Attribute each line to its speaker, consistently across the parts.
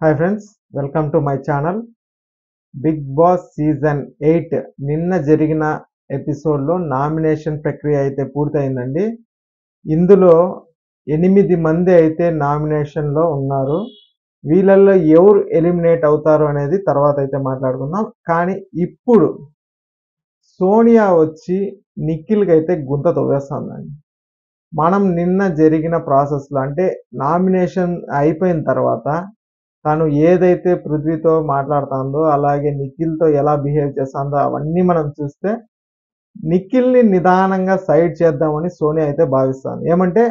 Speaker 1: Hi friends, welcome to my channel. Bigg Boss season 8 నిన్న జరిగిన ఎపిసోడ్లో నామినేషన్ ప్రక్రియ అయితే పూర్తయిందండి. ఇందులో 8 మంది అయితే నామినేషన్లో ఉన్నారు. వీళ్ళల్లో ఎవరు ఎలిమినేట్ అవుతారు అనేది తర్వాత అయితే మాట్లాడుకుందాం. కానీ ఇప్పుడు సోనియా వచ్చి నిఖిల్కి అయితే గుంత తవ్వేస్తుందండి. మనం నిన్న జరిగిన ప్రాసెస్లో అంటే నామినేషన్ అయిపోయిన తర్వాత తను ఏదైతే పృథ్వీతో మాట్లాడుతుందో అలాగే నిఖిల్తో ఎలా బిహేవ్ చేస్తుందో అవన్నీ మనం చూస్తే నిఖిల్ని నిదానంగా సైడ్ చేద్దామని సోనియా అయితే భావిస్తాను. ఏమంటే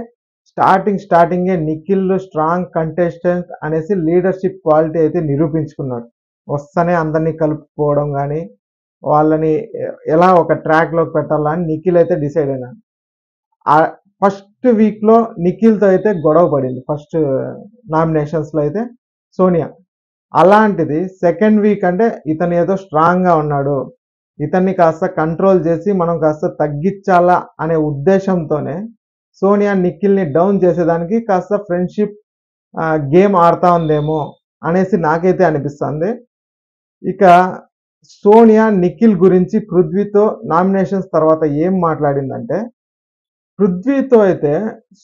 Speaker 1: స్టార్టింగే నిఖిల్ స్ట్రాంగ్ కంటెస్టెంట్ అనేసి లీడర్షిప్ క్వాలిటీ అయితే నిరూపించుకున్నాడు. వస్తేనే అందరినీ కలుపుకోవడం కానీ వాళ్ళని ఎలా ఒక ట్రాక్లోకి పెట్టాలని నిఖిల్ అయితే డిసైడ్ అయినాడు. ఫస్ట్ వీక్లో నిఖిల్తో అయితే గొడవ పడింది. ఫస్ట్ నామినేషన్స్లో అయితే సోనియా. అలాంటిది సెకండ్ వీక్ అంటే ఇతను ఏదో స్ట్రాంగ్గా ఉన్నాడు, ఇతన్ని కాస్త కంట్రోల్ చేసి మనం కాస్త తగ్గించాలా అనే ఉద్దేశంతోనే సోనియా నిఖిల్ని డౌన్ చేసేదానికి కాస్త ఫ్రెండ్షిప్ గేమ్ ఆడుతూ ఉందేమో అనేసి నాకైతే అనిపిస్తుంది. ఇక సోనియా నిఖిల్ గురించి పృథ్వీతో నామినేషన్స్ తర్వాత ఏం మాట్లాడిందంటే, పృథ్వీతో అయితే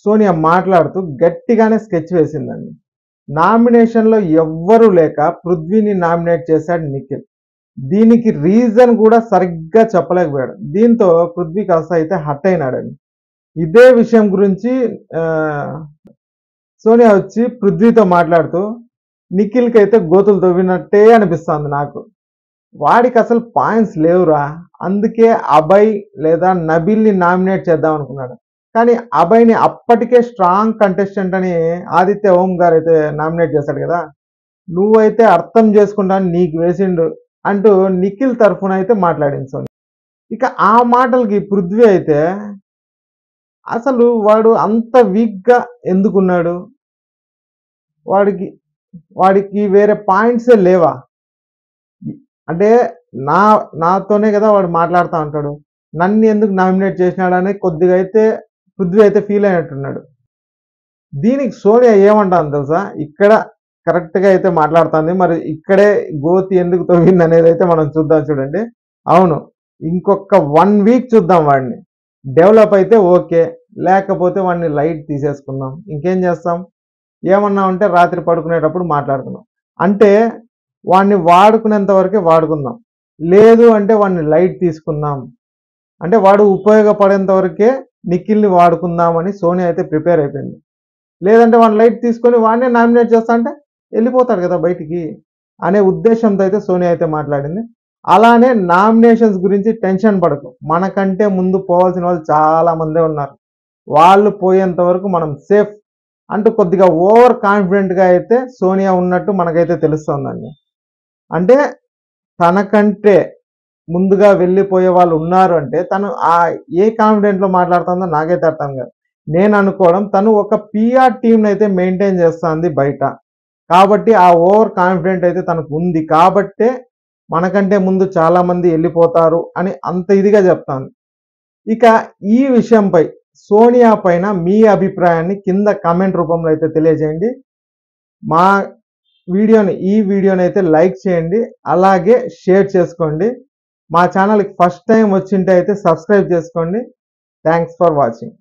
Speaker 1: సోనియా మాట్లాడుతూ గట్టిగానే స్కెచ్ వేసిందండి. నామినేషన్లో ఎవ్వరూ లేక పృథ్వీని నామినేట్ చేశాడు నిఖిల్. దీనికి రీజన్ కూడా సరిగ్గా చెప్పలేకపోయాడు. దీంతో పృథ్వీ కాస్త అయితే హట్ అయినాడండి. ఇదే విషయం గురించి సోనియా వచ్చి పృథ్వీతో మాట్లాడుతూ నిఖిల్కి అయితే గోతులు తవ్వినట్టే అనిపిస్తుంది నాకు. వాడికి అసలు పాయింట్స్ లేవురా, అందుకే అభయ్ లేదా నబిల్ని నామినేట్ చేద్దాం అనుకున్నాడు. కానీ అభయ్ని అప్పటికే స్ట్రాంగ్ కంటెస్టెంట్ అని ఆదిత్య ఓం గారు అయితే నామినేట్ చేశాడు కదా, నువ్వైతే అర్థం చేసుకుంటాను నీకు వేసిండు అంటూ నిఖిల్ తరఫున అయితే మాట్లాడింది సోనియా. ఇక ఆ మాటలకి పృథ్వీ అయితే అసలు వాడు అంత వీక్గా ఎందుకున్నాడు, వాడికి వేరే పాయింట్సే లేవా అంటే నాతోనే కదా వాడు మాట్లాడుతూ ఉంటాడు, నన్ను ఎందుకు నామినేట్ చేసినాడని కొద్దిగా అయితే పృథ్వీ అయితే ఫీల్ అయినట్టున్నాడు. దీనికి సోనియా ఏమంటాను తెలుసా, ఇక్కడ కరెక్ట్గా అయితే మాట్లాడుతుంది. మరి ఇక్కడే గోతి ఎందుకు తవ్వింది అనేది అయితే మనం చూద్దాం. చూడండి, అవును ఇంకొక 1 వీక్ చూద్దాం, వాడిని డెవలప్ అయితే ఓకే, లేకపోతే వాడిని లైట్ తీసేసుకుందాం. ఇంకేం చేస్తాం, ఏమన్నా ఉంటే రాత్రి పడుకునేటప్పుడు మాట్లాడుకుందాం. అంటే వాడిని వాడుకునేంత వరకే వాడుకుందాం, లేదు అంటే వాడిని లైట్ తీసుకుందాం, అంటే వాడు ఉపయోగపడేంత వరకే నిఖిల్ని వాడుకుందామని సోనియా అయితే ప్రిపేర్ అయిపోయింది. లేదంటే వాడిని లైట్ తీసుకొని వాడినే నామినేట్ చేస్తా అంటే వెళ్ళిపోతాడు కదా బయటికి అనే ఉద్దేశంతో అయితే సోనియా అయితే మాట్లాడింది. అలానే నామినేషన్స్ గురించి టెన్షన్ పడకు, మనకంటే ముందు పోవాల్సిన వాళ్ళు చాలా మందే ఉన్నారు, వాళ్ళు పోయేంత వరకు మనం సేఫ్ అంటూ కొద్దిగా ఓవర్ కాన్ఫిడెంట్గా అయితే సోనియా ఉన్నట్టు మనకైతే తెలుస్తుందండి. అంటే తనకంటే ముందుగా వెళ్ళిపోయే వాళ్ళు ఉన్నారు అంటే తను ఏ కాన్ఫిడెంట్లో మాట్లాడుతుందో నాకైతే అర్థం కాదు. నేను అనుకోవడం తను ఒక పిఆర్ టీంని అయితే మెయింటైన్ చేస్తుంది బయట, కాబట్టి ఆ ఓవర్ కాన్ఫిడెంట్ అయితే తనకు ఉంది కాబట్టే మనకంటే ముందు చాలా మంది వెళ్ళిపోతారు అని అంత ఇదిగా చెప్తాను. ఇక ఈ విషయంపై సోనియా పైన మీ అభిప్రాయాన్ని కింద కామెంట్ రూపంలో అయితే తెలియజేయండి. ఈ వీడియోని అయితే లైక్ చేయండి, అలాగే షేర్ చేసుకోండి. మా ఛానల్కి ఫస్ట్ టైం వచ్చింటే అయితే సబ్స్క్రైబ్ చేసుకోండి. Thanks for watching.